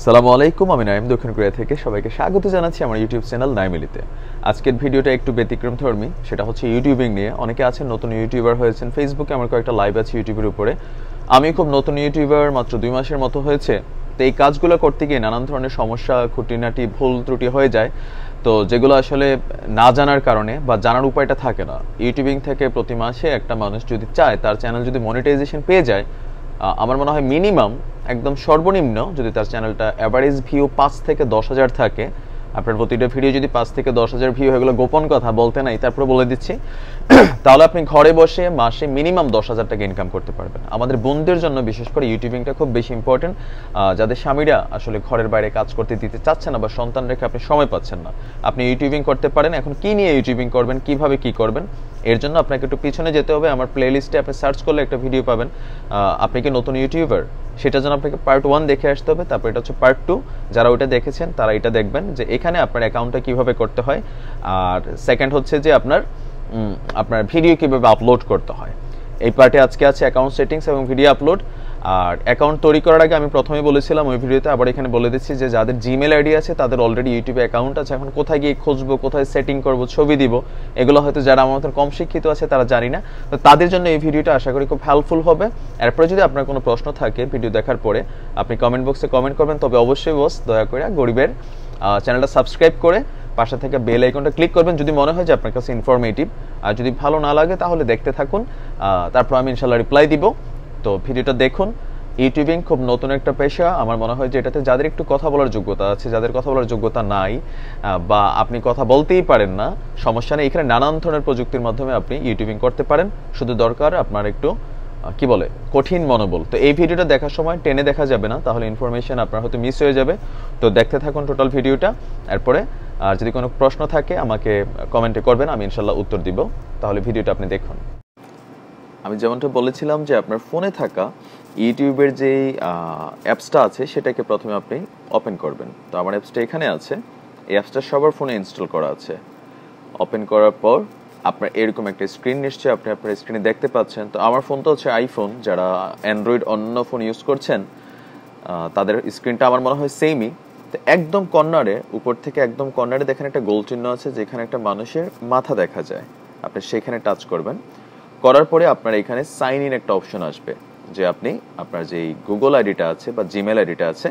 সালামু আলাইকুম, আমি নাইম দক্ষিণ কোরিয়া থেকে সবাইকে স্বাগত জানাচ্ছি আমার ইউটিউব চ্যানেল নাইমিলিতে। আজকের ভিডিওটা একটু ব্যতিক্রমধর্মী, সেটা হচ্ছে ইউটিউবিং নিয়ে। অনেকে আছেন নতুন ইউটিউবার হয়েছেন, ফেসবুকে আমার কয়েকটা লাইভ আছে ইউটিউবের উপরে। আমি খুব নতুন ইউটিউবার, মাত্র 2 মাসের মতো হয়েছে। তো এই কাজগুলো করতে গিয়ে নানান ধরনের সমস্যা, খুঁটিনাটি, ভুল ত্রুটি হয়ে যায়, তো যেগুলো আসলে না জানার কারণে বা জানার উপায়টা থাকে না। ইউটিউবিং থেকে প্রতি মাসে একটা মানুষ যদি চায় তার চ্যানেল যদি মনিটাইজেশন পেয়ে যায়, আমার মনে হয় মিনিমাম একদম সর্বনিম্ন যদি তার চ্যানেলটা অ্যাভারেজ ভিউ 5 থেকে 10,000 থাকে, আপনার প্রতিটা ভিডিও যদি 5 থেকে 10,000 ভিউ, এগুলো গোপন কথা বলতে নাই, তারপরে বলে দিচ্ছি, তাহলে আপনি ঘরে বসে মাসে মিনিমাম 10,000 টাকা ইনকাম করতে পারবেন। আমাদের বোনদের জন্য বিশেষ করে ইউটিউবিংটা খুব বেশি ইম্পর্টেন্ট, যাদের স্বামীরা আসলে ঘরের বাইরে কাজ করতে দিতে চাচ্ছে না বা সন্তান রেখে আপনি সময় পাচ্ছেন না, আপনি ইউটিউবিং করতে পারেন। এখন কি নিয়ে ইউটিউবিং করবেন, কিভাবে কি করবেন, এর জন্য আপনাকে একটু পিছনে যেতে হবে। আমার প্লেলিস্টে আপনি সার্চ করলে একটা ভিডিও পাবেন, আপনি কি নতুন ইউটিউবার, সেটার জন্য আপনাকে পার্ট 1 দেখে আসতে হবে, তারপর এটা হচ্ছে পার্ট 2। যারা ওইটা দেখেছেন তারা এটা দেখবেন যে এখানে আপনার অ্যাকাউন্টটা কিভাবে করতে হয়, আর সেকেন্ড হচ্ছে যে আপনার ভিডিও কিভাবে আপলোড করতে হয়। এই পার্টে আজকে আছে অ্যাকাউন্ট সেটিংস এবং ভিডিও আপলোড। আর অ্যাকাউন্ট তৈরি করার আগে আমি প্রথমে বলেছিলাম ওই ভিডিওতে, আবার এখানে বলে দিচ্ছি যে যাদের জিমেল আইডি আছে তাদের অলরেডি ইউটিউবে অ্যাকাউন্ট আছে। এখন কোথায় গিয়ে খুঁজবো, কোথায় সেটিং করব, ছবি দিব, এগুলো হয়তো যারা আমার মতন কম শিক্ষিত আছে তারা জানি না। তো তাদের জন্য এই ভিডিওটা আশা করি খুব হেল্পফুল হবে। এরপরে যদি আপনার কোনো প্রশ্ন থাকে ভিডিও দেখার পরে, আপনি কমেন্ট বক্সে কমেন্ট করবেন। তবে অবশ্যই বস দয়া করে গরিবের চ্যানেলটা সাবস্ক্রাইব করে পাশে থেকে বেল আইকনটা ক্লিক করবেন যদি মনে হয় যে আপনার কাছে ইনফরমেটিভ। আর যদি ভালো না লাগে তাহলে দেখতে থাকুন, তারপর আমি ইনশাল্লাহ রিপ্লাই দিব। তো ভিডিওটা দেখুন। ইউটিউবিং খুব নতুন একটা পেশা। আমার মনে হয় যে এটাতে যাদের একটু কথা বলার যোগ্যতা আছে, যাদের কথা বলার যোগ্যতা নাই, বা আপনি কথা বলতেই পারেন না, সমস্যা নেই। এখানে নানান ধরনের প্রযুক্তির মাধ্যমে আপনি ইউটিউবিং করতে পারেন। শুধু দরকার আপনার একটু কি বলে কঠিন মনোবল। তো এই ভিডিওটা দেখার সময় টেনে দেখা যাবে না, তাহলে ইনফরমেশন আপনার হয়তো মিস হয়ে যাবে। তো দেখতে থাকুন টোটাল ভিডিওটা। এরপরে আর যদি কোনো প্রশ্ন থাকে আমাকে কমেন্টে করবেন, আমি ইনশাল্লাহ উত্তর দিব। তাহলে ভিডিওটা আপনি দেখুন। আমি যেমনটা বলেছিলাম যে আপনার ফোনে থাকা ইউটিউবের যেই অ্যাপসটা আছে সেটাকে প্রথমে আপনি ওপেন করবেন। তো আমার অ্যাপসটা এখানে আছে, এই অ্যাপসটা সবার ফোনে ইনস্টল করা আছে। ওপেন করার পর আপনার এরকম একটা স্ক্রিন নিশ্চয়ই আপনি আপনার স্ক্রিনে দেখতে পাচ্ছেন। তো আমার ফোনটা হচ্ছে আইফোন, যারা অ্যান্ড্রয়েড অন্য ফোন ইউজ করছেন তাদের স্ক্রিনটা আমার মনে হয় সেমই। তো একদম কর্নারে, উপর থেকে একদম কর্নারে দেখেন একটা গোল চিহ্ন আছে, যেখানে একটা মানুষের মাথা দেখা যায়। আপনি সেখানে টাচ করবেন। করার পরে আপনার এখানে সাইন ইন একটা অপশন আসবে, যে আপনি আপনার যেই গুগল আইডিটা আছে বা জিমেল আইডিটা আছে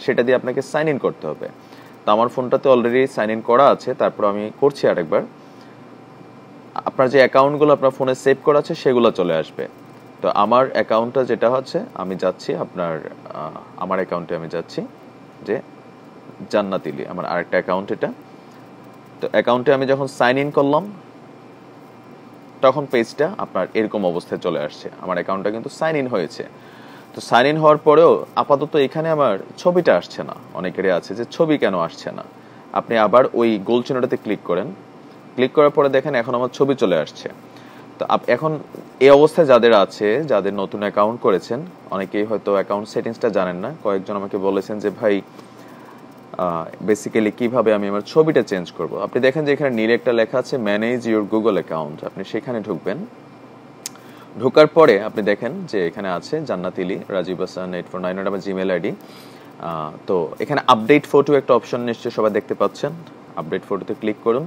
সেটা দিয়ে আপনাকে সাইন ইন করতে হবে। তো আমার ফোনটাতে অলরেডি সাইন ইন করা আছে, তারপর আমি করছি আরেকবার। আপনার যে অ্যাকাউন্টগুলো আপনার ফোনে সেভ করা আছে সেগুলো চলে আসবে। তো আমার অ্যাকাউন্টটা যেটা হচ্ছে, আমি যাচ্ছি আমার অ্যাকাউন্টে আমি যাচ্ছি, যে জান্নাতিলি আমার আরেকটা অ্যাকাউন্ট এটা। তো অ্যাকাউন্টে আমি যখন সাইন ইন করলাম তখন পেজটা আপনার এরকম অবস্থায় চলে আসছে। আমার অ্যাকাউন্টটা কিন্তু সাইন ইন হয়েছে। তো সাইন ইন হওয়ার পরেও আপাতত এখানে আমার ছবিটা আসছে না। অনেকেরই আছে যে ছবি কেন আসছে না। আপনি আবার ওই গোল চিহ্নটাতে ক্লিক করেন। ক্লিক করার পরে দেখেন এখন আমার ছবি চলে আসছে। তো এখন এই অবস্থায় যাদের আছে, যাদের নতুন অ্যাকাউন্ট করেছেন, অনেকেই হয়তো অ্যাকাউন্ট সেটিংসটা জানেন না। কয়েকজন আমাকে বলেছেন যে ভাই বেসিক্যালি কিভাবে আমি আমার ছবিটা চেঞ্জ করব। আপনি দেখেন যে এখানে নীল একটা লেখা আছে ম্যানেজ ইউর গুগল অ্যাকাউন্ট, আপনি সেখানে ঢুকবেন। ঢোকার পরে আপনি দেখেন যে এখানে আছে জান্নাতিলি রাজীব হাসান 849 আমার জিমেল আইডি। তো এখানে আপডেট ফটো একটা অপশন নিশ্চয়ই সবাই দেখতে পাচ্ছেন। আপডেট ফটোতে ক্লিক করুন।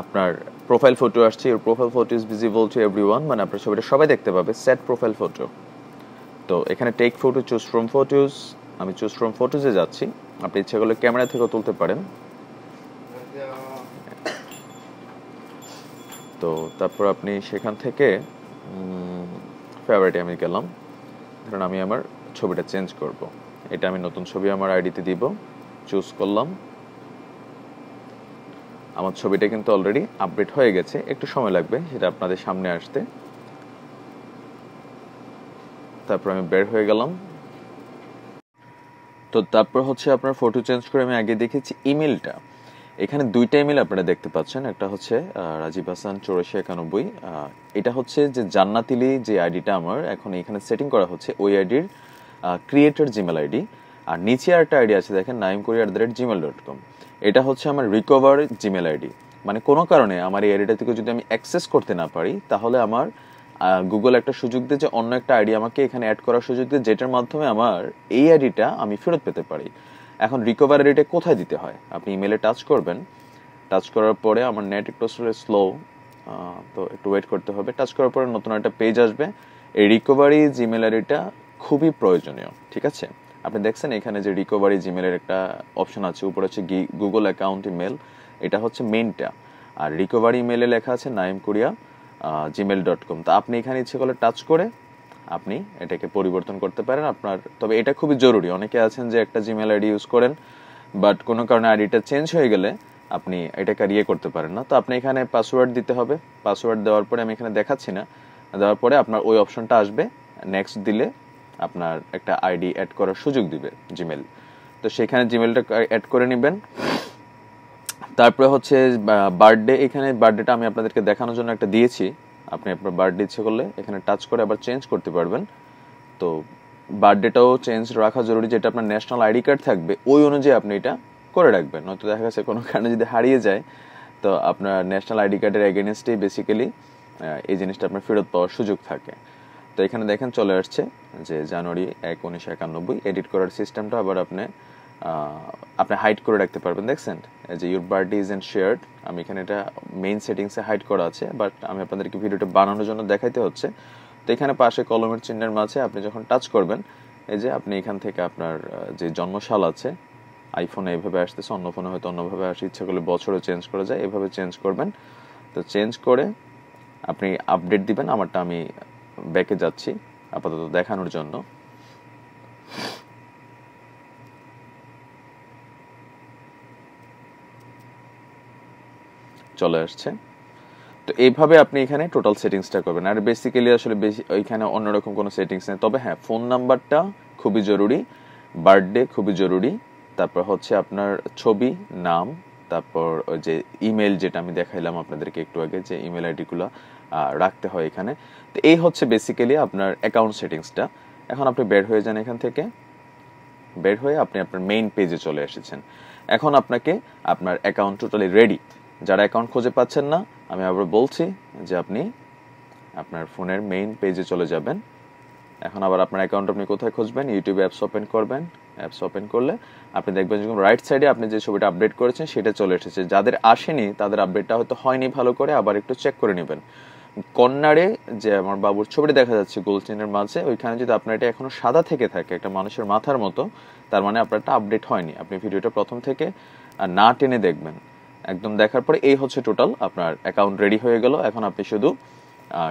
আপনার প্রোফাইল ফটো আসছে, your profile photo is visible to everyone, মানে আপনার ছবিটা সবাই দেখতে পাবে। Set profile photo. তো এখানে take photo, choose from photos, আমি চুজ ফ্রম ফটোজে যাচ্ছি। আপনি ইচ্ছা করলে ক্যামেরা থেকেও তুলতে পারেন। তো তারপর আপনি সেখান থেকে ফেভারিটে আমি গেলাম। ধরুন আমি আমার ছবিটা চেঞ্জ করব, এটা আমি নতুন ছবি আমার আইডিতে দিব। চুজ করলাম। আমার ছবিটা কিন্তু অলরেডি আপডেট হয়ে গেছে, একটু সময় লাগবে সেটা আপনাদের সামনে আসতে। তারপর আমি বের হয়ে গেলাম। তো তারপর হচ্ছে আপনার ফটো চেঞ্জ করে আমি আগে দেখেছি ইমেলটা। এখানে 2টা ইমেল আপনারা দেখতে পাচ্ছেন। একটা হচ্ছে রাজীব হাসান 8491, এটা হচ্ছে যে জান্নাতিলি যে আইডিটা আমার এখন এখানে সেটিং করা হচ্ছে, ওই আইডির ক্রিয়েটর জিমেল আইডি। আর নিচে আরেকটা আইডি আছে দেখেন naimkuri@gmail.com, এটা হচ্ছে আমার রিকভার জিমেল আইডি। মানে কোনো কারণে আমার এই আইডিটা থেকে যদি আমি অ্যাক্সেস করতে না পারি, তাহলে আমার গুগল একটা সুযোগ দিয়ে যে অন্য একটা আইডি আমাকে এখানে অ্যাড করার সুযোগ দিয়ে, যেটার মাধ্যমে আমার এই আইডিটা আমি ফেরত পেতে পারি। এখন রিকভারি আইডিটা কোথায় দিতে হয়, আপনি ইমেলে টাচ করবেন। টাচ করার পরে আমার নেট একটু স্লো, তো একটু ওয়েট করতে হবে। টাচ করার পরে নতুন একটা পেজ আসবে। এই রিকভারি জিমেল আইডিটা খুবই প্রয়োজনীয়, ঠিক আছে? আপনি দেখছেন এখানে যে রিকভারি জিমেলের একটা অপশন আছে, উপরে হচ্ছে গুগল অ্যাকাউন্ট ইমেল, এটা হচ্ছে মেইনটা। আর রিকভারি ইমেলে লেখা আছে naimkorea@gmail.com। তো আপনি এখানে ইচ্ছে করলে টাচ করে আপনি এটাকে পরিবর্তন করতে পারেন আপনার। তবে এটা খুবই জরুরি, অনেকে আছেন যে একটা জিমেল আইডি ইউজ করেন, বাট কোনো কারণে আইডিটা চেঞ্জ হয়ে গেলে আপনি এটাকে আর করতে পারেন না। তো আপনি এখানে পাসওয়ার্ড দিতে হবে। পাসওয়ার্ড দেওয়ার পরে আমি এখানে দেখাচ্ছি না, দেওয়ার পরে আপনার ওই অপশনটা আসবে, নেক্সট দিলে আপনার একটা আইডি অ্যাড করার সুযোগ দিবে জিমেল। তো সেখানে জিমেলটা অ্যাড করে নেবেন। তারপরে হচ্ছে বার্থডে, এখানে বার্থডেটা আমি আপনাদেরকে দেখানোর জন্য একটা দিয়েছি। আপনি আপনার বার্থডে ইচ্ছে করলে এখানে টাচ করে আবার চেঞ্জ করতে পারবেন। তো বার্থডেটাও চেঞ্জ রাখা জরুরি, যেটা আপনার ন্যাশনাল আইডি কার্ড থাকবে ওই অনুযায়ী আপনি এটা করে রাখবেন। নয়তো দেখা গেছে কোনো কারণে যদি হারিয়ে যায়, তো আপনার ন্যাশনাল আইডি কার্ডের এগেনস্টেই বেসিক্যালি এই জিনিসটা আপনার ফেরত পাওয়ার সুযোগ থাকে। তো এখানে দেখেন চলে আসছে যে জানুয়ারি 1, 1991। এডিট করার সিস্টেমটা আবার আপনি হাইড করে রাখতে পারবেন। দেখছেন যে your birthday is and shared, আমি এখানে এটা মেইন সেটিংসে হাইড করা আছে, বাট আমি আপনাদেরকে ভিডিওটা বানানোর জন্য দেখাইতে হচ্ছে। তো এখানে পাশে কলমের চিহ্নের মাঝে আপনি যখন টাচ করবেন, এই যে আপনি এখান থেকে আপনার যে জন্মসাল আছে, আইফোনে এইভাবে আসতেছে, অন্য ফোনে হয়তো অন্যভাবে আসে, ইচ্ছা করলে বছরও চেঞ্জ করা যায়, এভাবে চেঞ্জ করবেন। তো চেঞ্জ করে আপনি আপডেট দিবেন। আমারটা আমি ব্যাকে যাচ্ছি আপাতত দেখানোর জন্য। চলে আসছে। তো এইভাবে আপনি এখানে টোটাল সেটিংসটা করবেন। আর বেসিক্যালি আসলে ওইখানে অন্যরকম কোনো সেটিংস নেই। তবে হ্যাঁ, ফোন নাম্বারটা খুবই জরুরি, বার্থডে খুবই জরুরি, তারপর হচ্ছে আপনার ছবি, নাম, তারপর ওই যে ইমেল, যেটা আমি দেখাইলাম আপনাদেরকে একটু আগে, যে ইমেল আইডিগুলো রাখতে হয় এখানে। তো এই হচ্ছে বেসিক্যালি আপনার অ্যাকাউন্ট সেটিংসটা। এখন আপনি বের হয়ে যান এখান থেকে। বের হয়ে আপনি আপনার মেইন পেজে চলে এসেছেন। এখন আপনাকে আপনার অ্যাকাউন্ট টোটালি রেডি। যারা অ্যাকাউন্ট খুঁজে পাচ্ছেন না, আমি আবার বলছি যে আপনি আপনার ফোনের মেইন পেজে চলে যাবেন। এখন আবার আপনার অ্যাকাউন্ট আপনি কোথায় খুঁজবেন? ইউটিউব অ্যাপস ওপেন করবেন। অ্যাপস ওপেন করলে আপনি দেখবেন যে রাইট সাইডে আপনি যে ছবিটা আপডেট করেছেন সেটা চলে এসেছে। যাদের আসেনি তাদের আপডেটটা হয়তো হয়নি ভালো করে, আবার একটু চেক করে নেবেন। কর্নারে যে আমার বাবুর ছবিটা দেখা যাচ্ছে গোল চিহ্নের মাঝে, ওইখানে যদি আপনার এটা এখনো সাদা থেকে থাকে একটা মানুষের মাথার মতো, তার মানে আপনারটা আপডেট হয়নি। আপনি ভিডিওটা প্রথম থেকে না টেনে দেখবেন। একদম দেখার পরে এই হচ্ছে টোটাল আপনার অ্যাকাউন্ট রেডি হয়ে গেল। এখন আপনি শুধু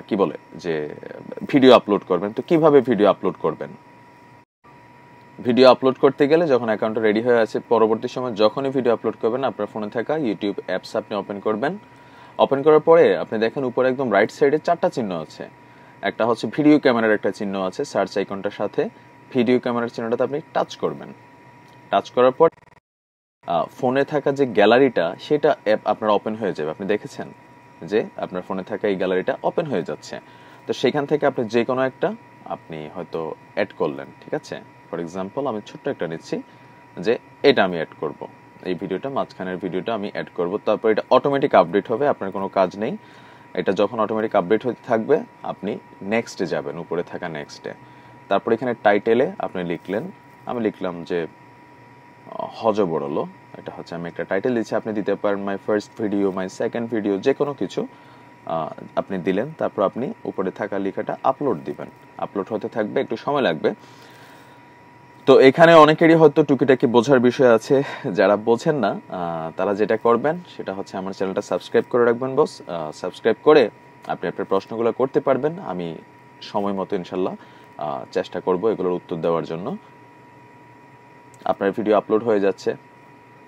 কি বলে যে ভিডিও আপলোড করবেন। তো কিভাবে ভিডিও আপলোড করবেন? ভিডিও আপলোড করতে গেলে যখন অ্যাকাউন্টটা রেডি হয়ে আছে, পরবর্তী সময় যখনই ভিডিও আপলোড করবেন, আপনার ফোনে থাকা ইউটিউব অ্যাপস আপনি ওপেন করবেন। ওপেন করার পরে আপনি দেখেন উপরে একদম রাইট সাইডে 4টা চিহ্ন আছে। একটা হচ্ছে ভিডিও ক্যামেরার একটা চিহ্ন আছে সার্চ আইকনটার সাথে। ভিডিও ক্যামেরার চিহ্নটাতে আপনি টাচ করবেন। টাচ করার পর ফোনে থাকা যে গ্যালারিটা, সেটা অ্যাপ আপনার ওপেন হয়ে যাবে। আপনি দেখেছেন যে আপনার ফোনে থাকা এই গ্যালারিটা ওপেন হয়ে যাচ্ছে। তো সেখান থেকে আপনি যে কোনো একটা আপনি হয়তো অ্যাড করলেন, ঠিক আছে? ফর এক্সাম্পল আমি ছোট্ট একটা নিচ্ছি, যে এটা আমি অ্যাড করব, এই ভিডিওটা, মাঝখানের ভিডিওটা আমি অ্যাড করব। তারপর এটা অটোমেটিক আপডেট হবে, আপনার কোনো কাজ নেই। এটা যখন অটোমেটিক আপডেট হতে থাকবে, আপনি নেক্সটে যাবেন, উপরে থাকা নেক্সটে। তারপর এখানে টাইটেলে আপনি লিখলেন, আমি লিখলাম যে হজবরল, এটা হচ্ছে আমি একটা টাইটেল দিচ্ছি। আপনি দিতে পারেন my first video, my second video, যে কোনো কিছু আপনি দিলেন। তারপর আপনি উপরে থাকা লেখাটা আপলোড দিবেন। আপলোড হতে থাকবে, একটু সময় লাগবে। তো এখানে অনেকেরই হয়তো টুকিটাকি বোঝার বিষয় আছে। যারা বোঝেন না তারা যেটা করবেন সেটা হচ্ছে আমার চ্যানেলটা সাবস্ক্রাইব করে রাখবেন বস। সাবস্ক্রাইব করে আপনি আপনার প্রশ্নগুলো করতে পারবেন। আমি সময় মতো ইনশাল্লাহ চেষ্টা করব এগুলোর উত্তর দেওয়ার জন্য। আপনার ভিডিও আপলোড হয়ে যাচ্ছে।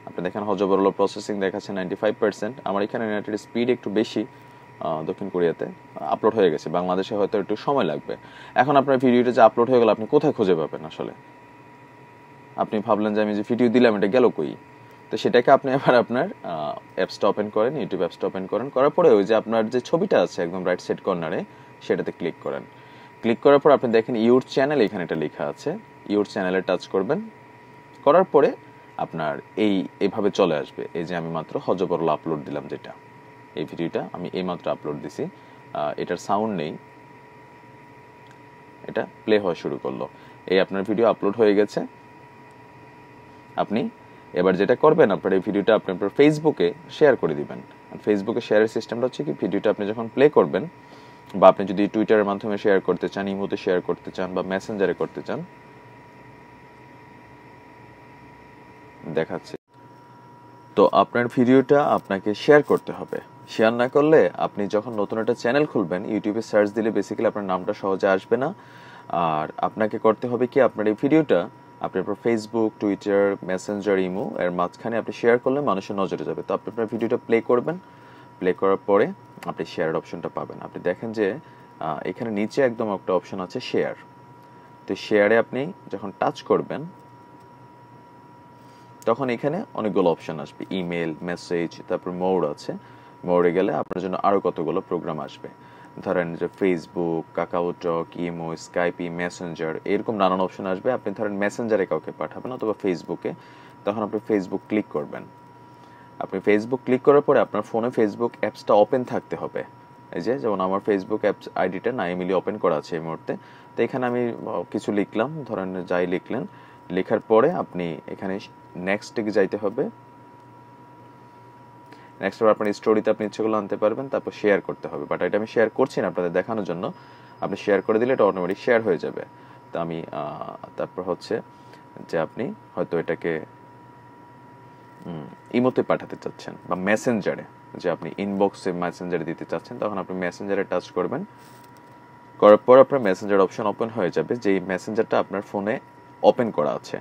আপনি দেখেন হজবরল প্রসেসিং দেখাচ্ছে 95%। আমার এখানে নেটের স্পিড একটু বেশি, দক্ষিণ কোরিয়াতে আপলোড হয়ে গেছে। বাংলাদেশে হয়তো একটু সময় লাগবে। এখন আপনার ভিডিওটা যে আপলোড হয়ে গেল, আপনি কোথায় খুঁজে পাবেন? আসলে আপনি ভাবলেন যে আমি যে ভিডিও দিলাম এটা গেল কই? তো সেটাকে আপনি আবার আপনার অ্যাপসটা ওপেন করেন, ইউটিউব অ্যাপসটা ওপেন করেন। করার পরে ওই যে আপনার যে ছবিটা আছে একদম রাইট সাইড কর্নারে, সেটাতে ক্লিক করেন। ক্লিক করার পর আপনি দেখেন ইউর চ্যানেল, এখানে এটা লেখা আছে। ইউর চ্যানেলে টাচ করবেন। করার পরে আপনার এইভাবে চলে আসবে। এই যে আমি মাত্র হজবরল আপলোড দিলাম, যেটা এই ভিডিওটা আমি এইমাত্র আপলোড দিছি। এটার সাউন্ড নেই, এটা প্লে হওয়া শুরু করলো। এই আপনার ভিডিও আপলোড হয়ে গেছে। আপনি এবার যেটা করবেন, আপনার এই ভিডিওটা আপনি আপনার ফেসবুকে শেয়ার করে দিবেন। ফেসবুকে শেয়ারের সিস্টেমটা হচ্ছে কি, ভিডিওটা আপনি যখন প্লে করবেন, বা আপনি যদি টুইটারের মাধ্যমে শেয়ার করতে চান, ইমোতে শেয়ার করতে চান, বা মেসেঞ্জারে করতে চান, দেখাচ্ছি। তো আপনার ভিডিওটা আপনাকে শেয়ার করতে হবে। শেয়ার না করলে আপনি যখন নতুন একটা চ্যানেল খুলবেন, ইউটিউবে সার্চ দিলে বেসিক্যালি আপনার নামটা সহজে আসবে না। আর আপনাকে করতে হবে কি, আপনার এই ভিডিওটা আপনি আপনার ফেসবুক, টুইটার, মেসেঞ্জার, ইমো এর মাঝখানে আপনি শেয়ার করলে মানুষের নজরে যাবে। তো আপনি আপনার ভিডিওটা প্লে করবেন, প্লে করার পরে আপনি শেয়ারের অপশনটা পাবেন। আপনি দেখেন যে এখানে নিচে একদম একটা অপশন আছে শেয়ার। তো শেয়ারে আপনি যখন টাচ করবেন, তখন এখানে অনেকগুলো অপশন আসবে, ইমেল, মেসেজ, তারপর মোড আছে। মোডে গেলে আপনার জন্য আরও কতগুলো প্রোগ্রাম আসবে। ধরেন যে ফেসবুক, কাকাওটক, ইমো, স্কাইপি, মেসেঞ্জার, এরকম নানান অপশন আসবে। আপনি ধরেন মেসেঞ্জারে কাউকে পাঠাবেন অথবা ফেসবুকে, তখন আপনি ফেসবুক ক্লিক করবেন। আপনি ফেসবুক ক্লিক করার পরে আপনার ফোনে ফেসবুক অ্যাপসটা ওপেন থাকতে হবে। এই যে যেমন আমার ফেসবুক অ্যাপস আইডিটা নাইমিলি ওপেন করা আছে এই মুহূর্তে। তো এখানে আমি কিছু লিখলাম, ধরেন যাই লিখলেন, লেখার পরে আপনি এখানে নেক্সটে যাইতে হবে। নেক্সট আপনার স্টোরিতে আপনি ইচ্ছেগুলো আনতে পারবেন, তারপর শেয়ার করতে হবে। বাট এটা আমি শেয়ার করছি না আপনাদের দেখানোর জন্য। আপনি শেয়ার করে দিলে এটা অটোমেটিক শেয়ার হয়ে যাবে। তো আমি তারপর হচ্ছে যে আপনি হয়তো এটাকে ইমোতে পাঠাতে চাচ্ছেন বা মেসেঞ্জারে, যে আপনি ইনবক্সে মেসেঞ্জারে দিতে চাচ্ছেন, তখন আপনি মেসেঞ্জারে টাচ করবেন। করার পর আপনার মেসেঞ্জার অপশন ওপেন হয়ে যাবে। যেই মেসেঞ্জারটা আপনার ফোনে ওপেন করা আছে,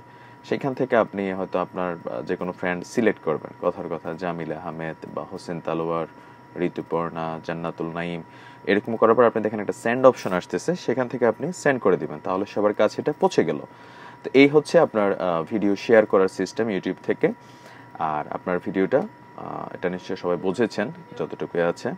সেখান থেকে আপনি হয়তো আপনার যে কোনো ফ্রেন্ড সিলেক্ট করবেন। কথার কথা জামিল আহমেদ বা হোসেন তালোয়ার, ঋতুপর্ণা, জান্নাতুল নাইম, এরকম করার পর আপনি দেখেন একটা সেন্ড অপশন আসতেছে, সেখান থেকে আপনি সেন্ড করে দিবেন, তাহলে সবার কাছে এটা পৌঁছে গেল। তো এই হচ্ছে আপনার ভিডিও শেয়ার করার সিস্টেম ইউটিউব থেকে। আর আপনার ভিডিওটা এটা নিশ্চয়ই সবাই বুঝেছেন যতটুকু আছে।